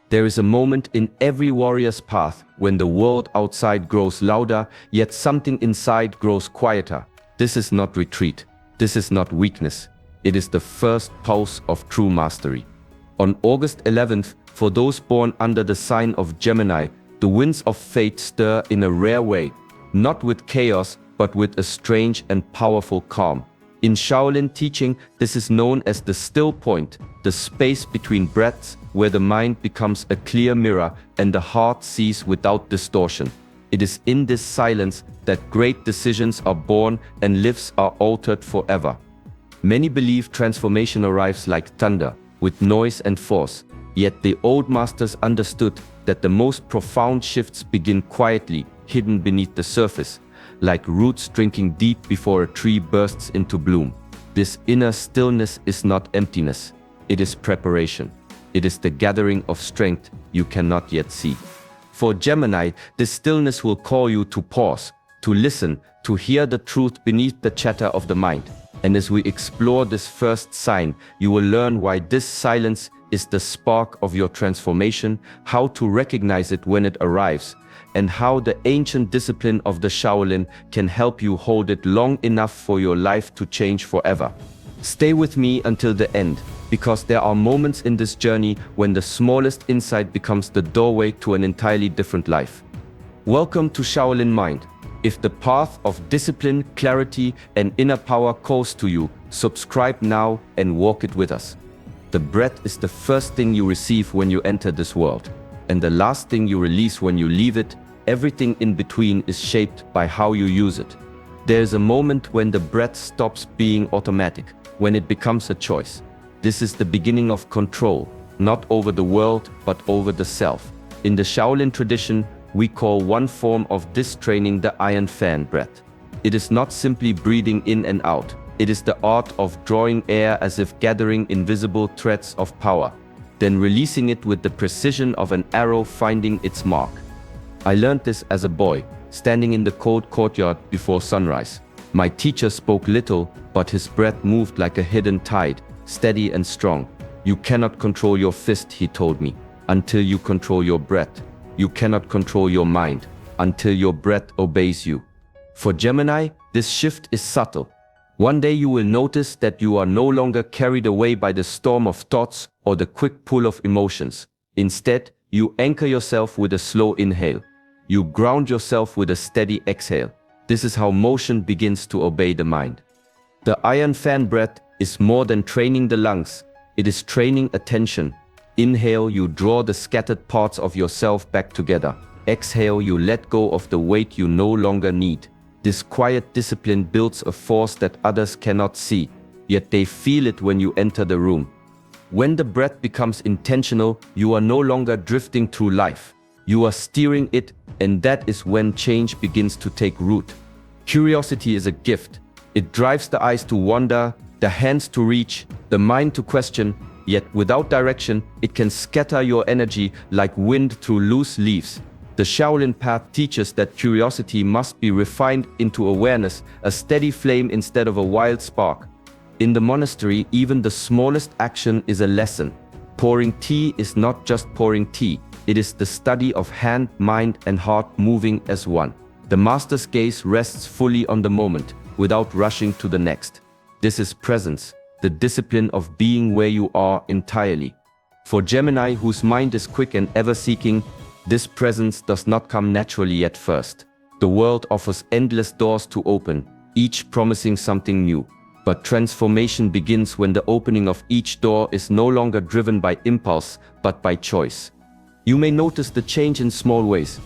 There is a moment in every warrior's path when the world outside grows louder, yet something inside grows quieter. This is not retreat. This is not weakness. It is the first pulse of true mastery. On August 11th, for those born under the sign of Gemini, the winds of fate stir in a rare way, not with chaos, but with a strange and powerful calm. In Shaolin teaching, this is known as the still point, the space between breaths where the mind becomes a clear mirror and the heart sees without distortion. It is in this silence that great decisions are born and lives are altered forever. Many believe transformation arrives like thunder, with noise and force, yet the old masters understood that the most profound shifts begin quietly, hidden beneath the surface, like roots drinking deep before a tree bursts into bloom. This inner stillness is not emptiness, it is preparation. It is the gathering of strength you cannot yet see. For Gemini, this stillness will call you to pause, to listen, to hear the truth beneath the chatter of the mind. And as we explore this first sign, you will learn why this silence is the spark of your transformation, how to recognize it when it arrives, and how the ancient discipline of the Shaolin can help you hold it long enough for your life to change forever. Stay with me until the end, because there are moments in this journey when the smallest insight becomes the doorway to an entirely different life. Welcome to Shaolin Mind. If the path of discipline, clarity, and inner power calls to you, subscribe now and walk it with us. The breath is the first thing you receive when you enter this world, and the last thing you release when you leave it. Everything in between is shaped by how you use it. There is a moment when the breath stops being automatic, when it becomes a choice. This is the beginning of control, not over the world, but over the self. In the Shaolin tradition, we call one form of this training the iron fan breath. It is not simply breathing in and out. It is the art of drawing air as if gathering invisible threads of power, then releasing it with the precision of an arrow finding its mark. I learned this as a boy, standing in the cold courtyard before sunrise. My teacher spoke little, but his breath moved like a hidden tide, steady and strong. You cannot control your fist, he told me, until you control your breath. You cannot control your mind until your breath obeys you. For Gemini, this shift is subtle. One day you will notice that you are no longer carried away by the storm of thoughts or the quick pull of emotions. Instead, you anchor yourself with a slow inhale. You ground yourself with a steady exhale. This is how motion begins to obey the mind. The iron fan breath is more than training the lungs. It is training attention. Inhale, you draw the scattered parts of yourself back together. Exhale, you let go of the weight you no longer need. This quiet discipline builds a force that others cannot see, yet they feel it when you enter the room. When the breath becomes intentional, you are no longer drifting through life. You are steering it, and that is when change begins to take root. Curiosity is a gift. It drives the eyes to wander, the hands to reach, the mind to question, yet without direction, it can scatter your energy like wind through loose leaves. The Shaolin path teaches that curiosity must be refined into awareness, a steady flame instead of a wild spark. In the monastery, even the smallest action is a lesson. Pouring tea is not just pouring tea. It is the study of hand, mind, and heart moving as one. The master's gaze rests fully on the moment, without rushing to the next. This is presence, the discipline of being where you are entirely. For Gemini, whose mind is quick and ever-seeking, this presence does not come naturally at first. The world offers endless doors to open, each promising something new. But transformation begins when the opening of each door is no longer driven by impulse, but by choice. You may notice the change in small ways.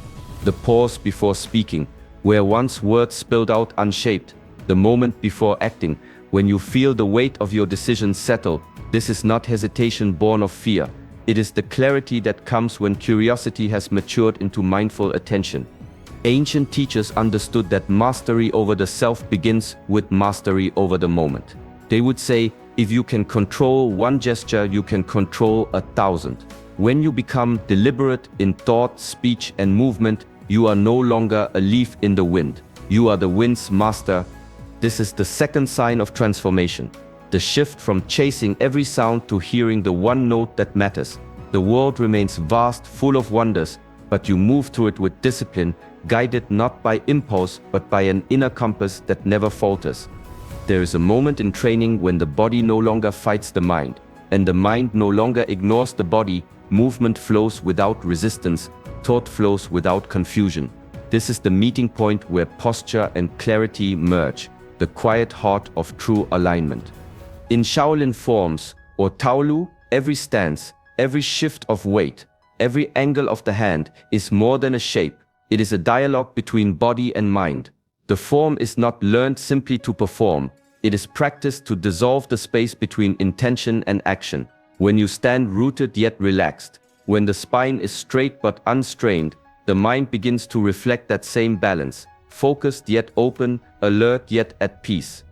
The pause before speaking, where once words spilled out unshaped. The moment before acting, when you feel the weight of your decision settle. This is not hesitation born of fear. It is the clarity that comes when curiosity has matured into mindful attention. Ancient teachers understood that mastery over the self begins with mastery over the moment. They would say, if you can control one gesture, you can control 1,000. When you become deliberate in thought, speech, and movement, you are no longer a leaf in the wind. You are the wind's master. This is the second sign of transformation. The shift from chasing every sound to hearing the one note that matters. The world remains vast, full of wonders, but you move through it with discipline, guided not by impulse but by an inner compass that never falters. There is a moment in training when the body no longer fights the mind, and the mind no longer ignores the body. Movement flows without resistance, thought flows without confusion. This is the meeting point where posture and clarity merge, the quiet heart of true alignment. In Shaolin forms, or Taolu, every stance, every shift of weight, every angle of the hand is more than a shape. It is a dialogue between body and mind. The form is not learned simply to perform. It is practiced to dissolve the space between intention and action. When you stand rooted yet relaxed, when the spine is straight but unstrained, the mind begins to reflect that same balance, focused yet open, alert yet at peace.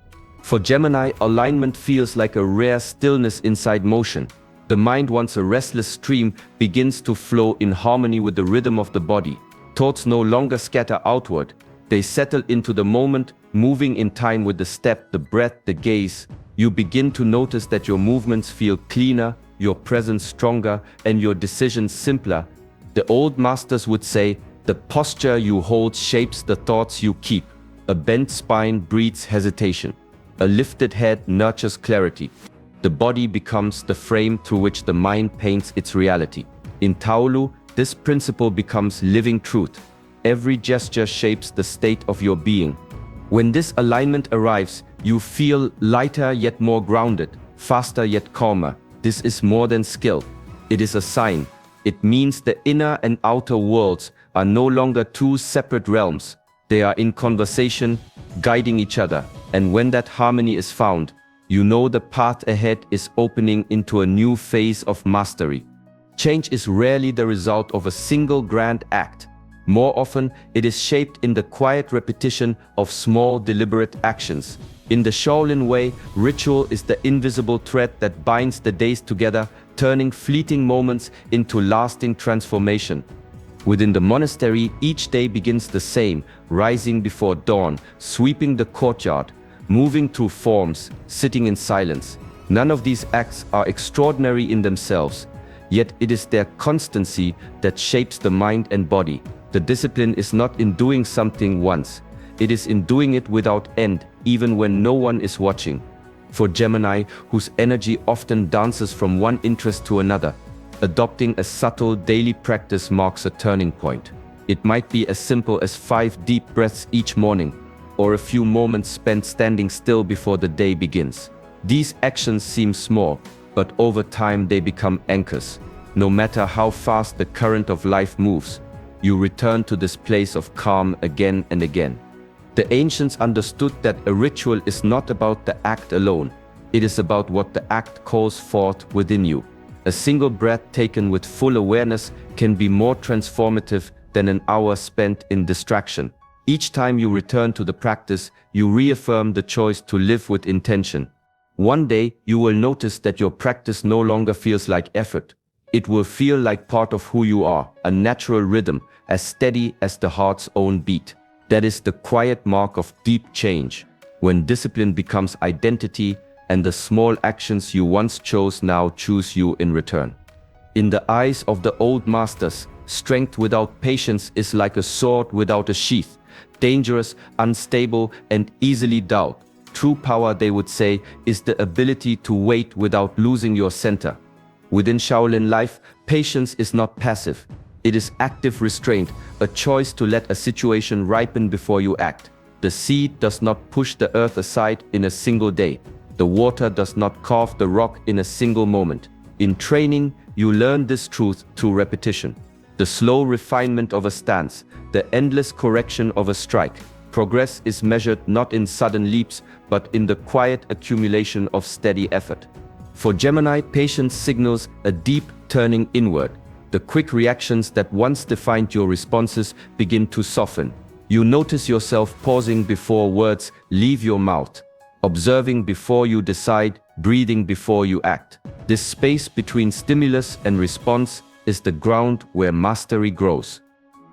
For Gemini, alignment feels like a rare stillness inside motion. The mind, once a restless stream, begins to flow in harmony with the rhythm of the body. Thoughts no longer scatter outward. They settle into the moment, moving in time with the step, the breath, the gaze. You begin to notice that your movements feel cleaner, your presence stronger, and your decisions simpler. The old masters would say, the posture you hold shapes the thoughts you keep. A bent spine breeds hesitation. A lifted head nurtures clarity. The body becomes the frame through which the mind paints its reality. In Taolu, this principle becomes living truth. Every gesture shapes the state of your being. When this alignment arrives, you feel lighter yet more grounded, faster yet calmer. This is more than skill. It is a sign. It means the inner and outer worlds are no longer two separate realms. They are in conversation, guiding each other. And when that harmony is found, you know the path ahead is opening into a new phase of mastery. Change is rarely the result of a single grand act. More often, it is shaped in the quiet repetition of small, deliberate actions. In the Shaolin way, ritual is the invisible thread that binds the days together, turning fleeting moments into lasting transformation. Within the monastery, each day begins the same, rising before dawn, sweeping the courtyard, moving through forms, sitting in silence. None of these acts are extraordinary in themselves, yet it is their constancy that shapes the mind and body. The discipline is not in doing something once, it is in doing it without end, even when no one is watching. For Gemini, whose energy often dances from one interest to another, adopting a subtle daily practice marks a turning point. It might be as simple as 5 deep breaths each morning, or a few moments spent standing still before the day begins. These actions seem small, but over time they become anchors. No matter how fast the current of life moves, you return to this place of calm again and again. The ancients understood that a ritual is not about the act alone. It is about what the act calls forth within you. A single breath taken with full awareness can be more transformative than an hour spent in distraction. Each time you return to the practice, you reaffirm the choice to live with intention. One day, you will notice that your practice no longer feels like effort. It will feel like part of who you are, a natural rhythm, as steady as the heart's own beat. That is the quiet mark of deep change, when discipline becomes identity and the small actions you once chose now choose you in return. In the eyes of the old masters, strength without patience is like a sword without a sheath, dangerous, unstable, and easily dulled. True power, they would say, is the ability to wait without losing your center. Within Shaolin life, patience is not passive. It is active restraint, a choice to let a situation ripen before you act. The seed does not push the earth aside in a single day. The water does not carve the rock in a single moment. In training, you learn this truth through repetition. The slow refinement of a stance, the endless correction of a strike. Progress is measured not in sudden leaps, but in the quiet accumulation of steady effort. For Gemini, patience signals a deep turning inward. The quick reactions that once defined your responses begin to soften. You notice yourself pausing before words leave your mouth, observing before you decide, breathing before you act. This space between stimulus and response is the ground where mastery grows.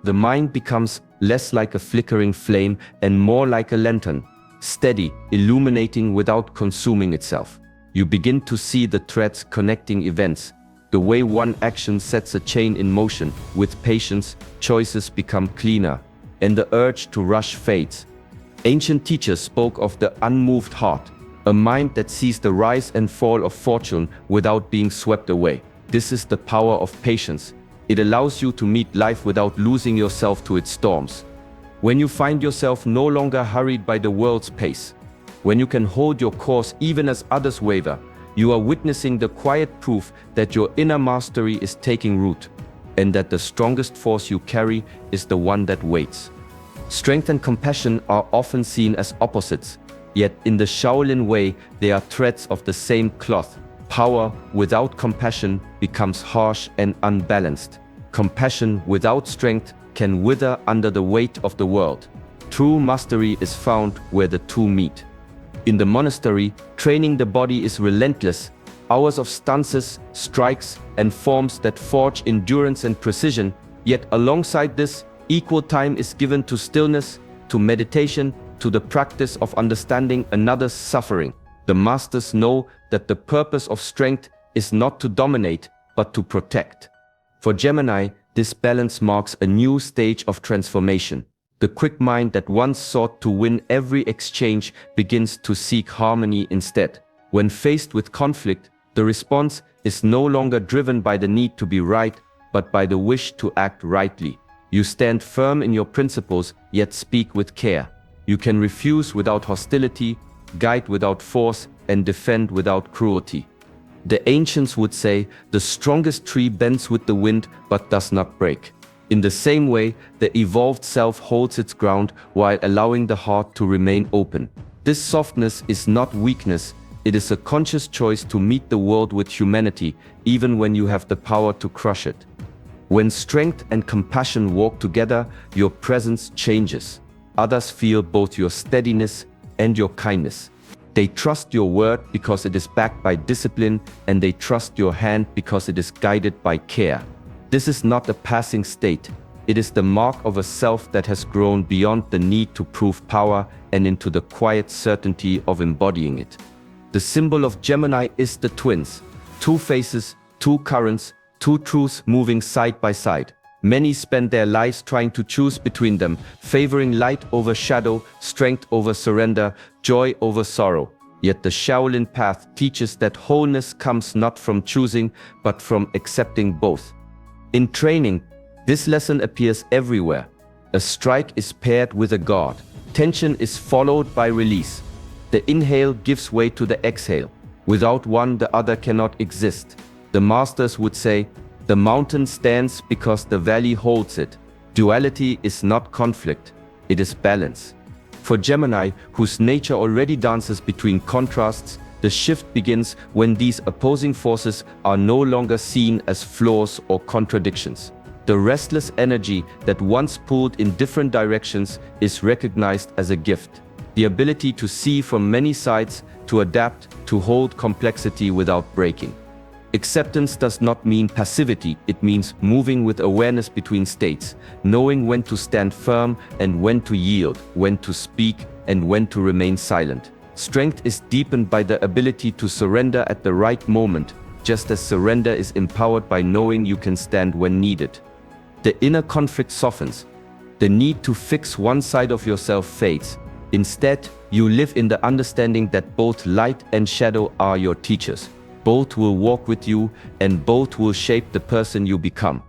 The mind becomes less like a flickering flame and more like a lantern, steady, illuminating without consuming itself. You begin to see the threads connecting events, The way one action sets a chain in motion, with patience, choices become cleaner, and the urge to rush fades. Ancient teachers spoke of the unmoved heart, a mind that sees the rise and fall of fortune without being swept away. This is the power of patience. It allows you to meet life without losing yourself to its storms. When you find yourself no longer hurried by the world's pace, when you can hold your course even as others waver, you are witnessing the quiet proof that your inner mastery is taking root, and that the strongest force you carry is the one that waits. Strength and compassion are often seen as opposites, yet in the Shaolin way they are threads of the same cloth. Power without compassion becomes harsh and unbalanced. Compassion without strength can wither under the weight of the world. True mastery is found where the two meet. In the monastery, training the body is relentless. Hours of stances, strikes, and forms that forge endurance and precision, yet alongside this, equal time is given to stillness, to meditation, to the practice of understanding another's suffering. The masters know that the purpose of strength is not to dominate, but to protect. For Gemini, this balance marks a new stage of transformation. The quick mind that once sought to win every exchange begins to seek harmony instead. When faced with conflict, the response is no longer driven by the need to be right, but by the wish to act rightly. You stand firm in your principles, yet speak with care. You can refuse without hostility, guide without force, and defend without cruelty. The ancients would say, the strongest tree bends with the wind but does not break. In the same way, the evolved self holds its ground while allowing the heart to remain open. This softness is not weakness, it is a conscious choice to meet the world with humanity, even when you have the power to crush it. When strength and compassion walk together, your presence changes. Others feel both your steadiness and your kindness. They trust your word because it is backed by discipline, and they trust your hand because it is guided by care. This is not a passing state. It is the mark of a self that has grown beyond the need to prove power and into the quiet certainty of embodying it. The symbol of Gemini is the twins. Two faces, two currents, two truths moving side by side. Many spend their lives trying to choose between them, favoring light over shadow, strength over surrender, joy over sorrow. Yet the Shaolin path teaches that wholeness comes not from choosing, but from accepting both. In training, this lesson appears everywhere. A strike is paired with a guard. Tension is followed by release. The inhale gives way to the exhale. Without one, the other cannot exist. The masters would say, the mountain stands because the valley holds it. Duality is not conflict, it is balance. For Gemini, whose nature already dances between contrasts, the shift begins when these opposing forces are no longer seen as flaws or contradictions. The restless energy that once pulled in different directions is recognized as a gift. The ability to see from many sides, to adapt, to hold complexity without breaking. Acceptance does not mean passivity, it means moving with awareness between states, knowing when to stand firm and when to yield, when to speak and when to remain silent. Strength is deepened by the ability to surrender at the right moment, just as surrender is empowered by knowing you can stand when needed. The inner conflict softens. The need to fix one side of yourself fades. Instead, you live in the understanding that both light and shadow are your teachers. Both will walk with you, and both will shape the person you become.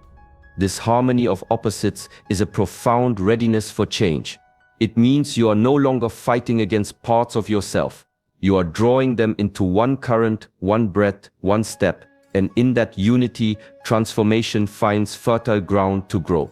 This harmony of opposites is a profound readiness for change. It means you are no longer fighting against parts of yourself. You are drawing them into one current, one breath, one step, and in that unity, transformation finds fertile ground to grow.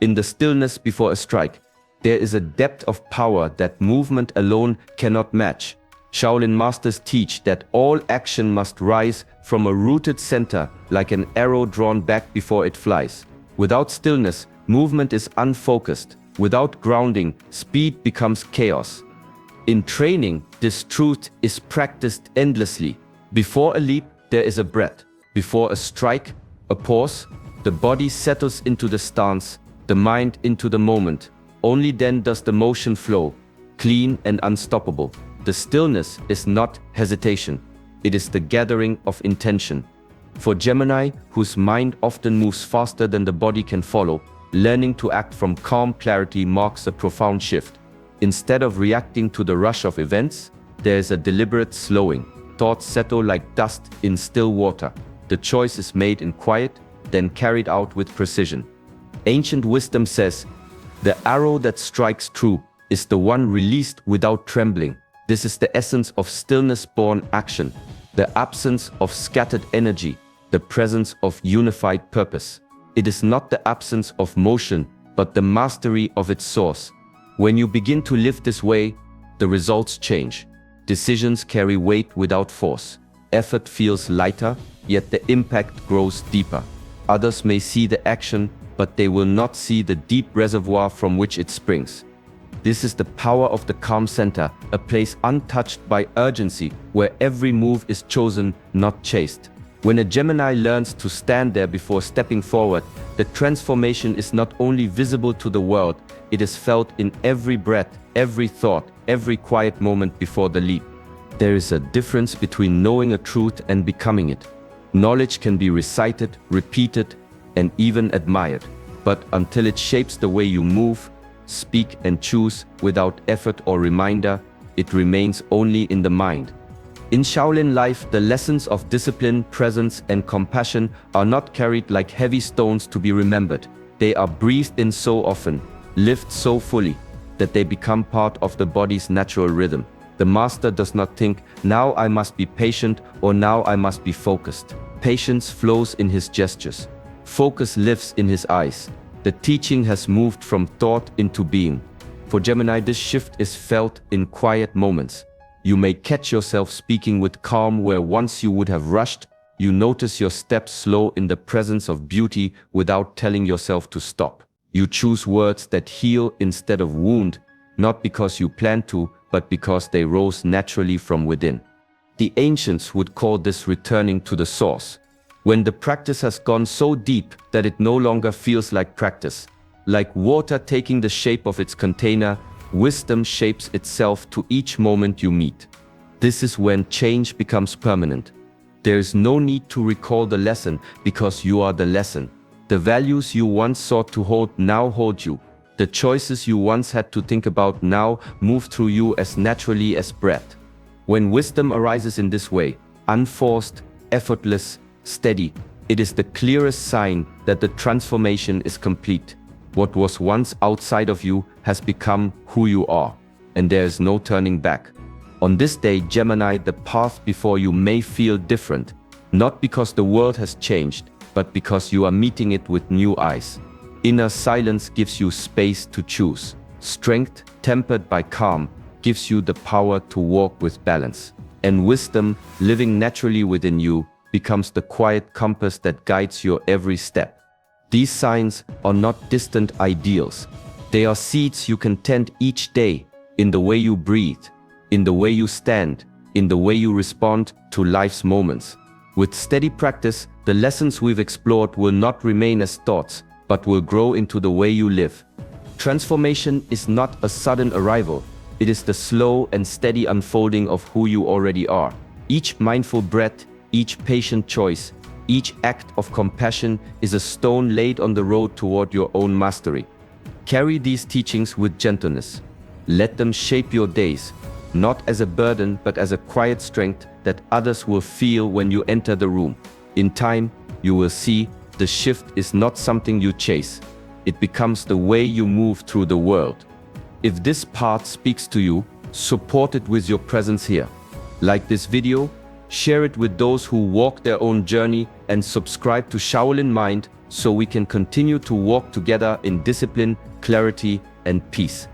In the stillness before a strike, there is a depth of power that movement alone cannot match. Shaolin masters teach that all action must rise from a rooted center, like an arrow drawn back before it flies. Without stillness, movement is unfocused. Without grounding, speed becomes chaos. In training, this truth is practiced endlessly. Before a leap, there is a breath. Before a strike, a pause. The body settles into the stance, the mind into the moment. Only then does the motion flow, clean and unstoppable. The stillness is not hesitation, it is the gathering of intention. For Gemini, whose mind often moves faster than the body can follow, learning to act from calm clarity marks a profound shift. Instead of reacting to the rush of events, there is a deliberate slowing. Thoughts settle like dust in still water. The choice is made in quiet, then carried out with precision. Ancient wisdom says, "The arrow that strikes true is the one released without trembling." This is the essence of stillness-born action, the absence of scattered energy, the presence of unified purpose. It is not the absence of motion, but the mastery of its source. When you begin to live this way, the results change. Decisions carry weight without force. Effort feels lighter, yet the impact grows deeper. Others may see the action, but they will not see the deep reservoir from which it springs. This is the power of the calm center, a place untouched by urgency, where every move is chosen, not chased. When a Gemini learns to stand there before stepping forward, the transformation is not only visible to the world, it is felt in every breath, every thought, every quiet moment before the leap. There is a difference between knowing a truth and becoming it. Knowledge can be recited, repeated, and even admired. But until it shapes the way you move, speak, and choose without effort or reminder, it remains only in the mind. In Shaolin life, the lessons of discipline, presence, and compassion are not carried like heavy stones to be remembered. They are breathed in so often, lived so fully, that they become part of the body's natural rhythm. The master does not think, "Now I must be patient," or "Now I must be focused." Patience flows in his gestures. Focus lives in his eyes. The teaching has moved from thought into being. For Gemini, this shift is felt in quiet moments. You may catch yourself speaking with calm where once you would have rushed. You notice your steps slow in the presence of beauty without telling yourself to stop. You choose words that heal instead of wound, not because you planned to, but because they rose naturally from within. The ancients would call this returning to the source. When the practice has gone so deep that it no longer feels like practice, like water taking the shape of its container, wisdom shapes itself to each moment you meet. This is when change becomes permanent. There is no need to recall the lesson because you are the lesson. The values you once sought to hold now hold you. The choices you once had to think about now move through you as naturally as breath. When wisdom arises in this way, unforced, effortless, steady, it is the clearest sign that the transformation is complete. What was once outside of you has become who you are, and there is no turning back. On this day, Gemini, the path before you may feel different, not because the world has changed, but because you are meeting it with new eyes. Inner silence gives you space to choose. Strength, tempered by calm, gives you the power to walk with balance. And wisdom, living naturally within you, becomes the quiet compass that guides your every step. These signs are not distant ideals. They are seeds you can tend each day, in the way you breathe, in the way you stand, in the way you respond to life's moments. With steady practice, the lessons we've explored will not remain as thoughts, but will grow into the way you live. Transformation is not a sudden arrival. It is the slow and steady unfolding of who you already are. Each mindful breath, each patient choice, each act of compassion is a stone laid on the road toward your own mastery. Carry these teachings with gentleness. Let them shape your days, not as a burden but as a quiet strength that others will feel when you enter the room. In time, you will see the shift is not something you chase. It becomes the way you move through the world. If this path speaks to you, support it with your presence here. Like this video, share it with those who walk their own journey, and subscribe to Shaolin Mind so we can continue to walk together in discipline, clarity, and peace.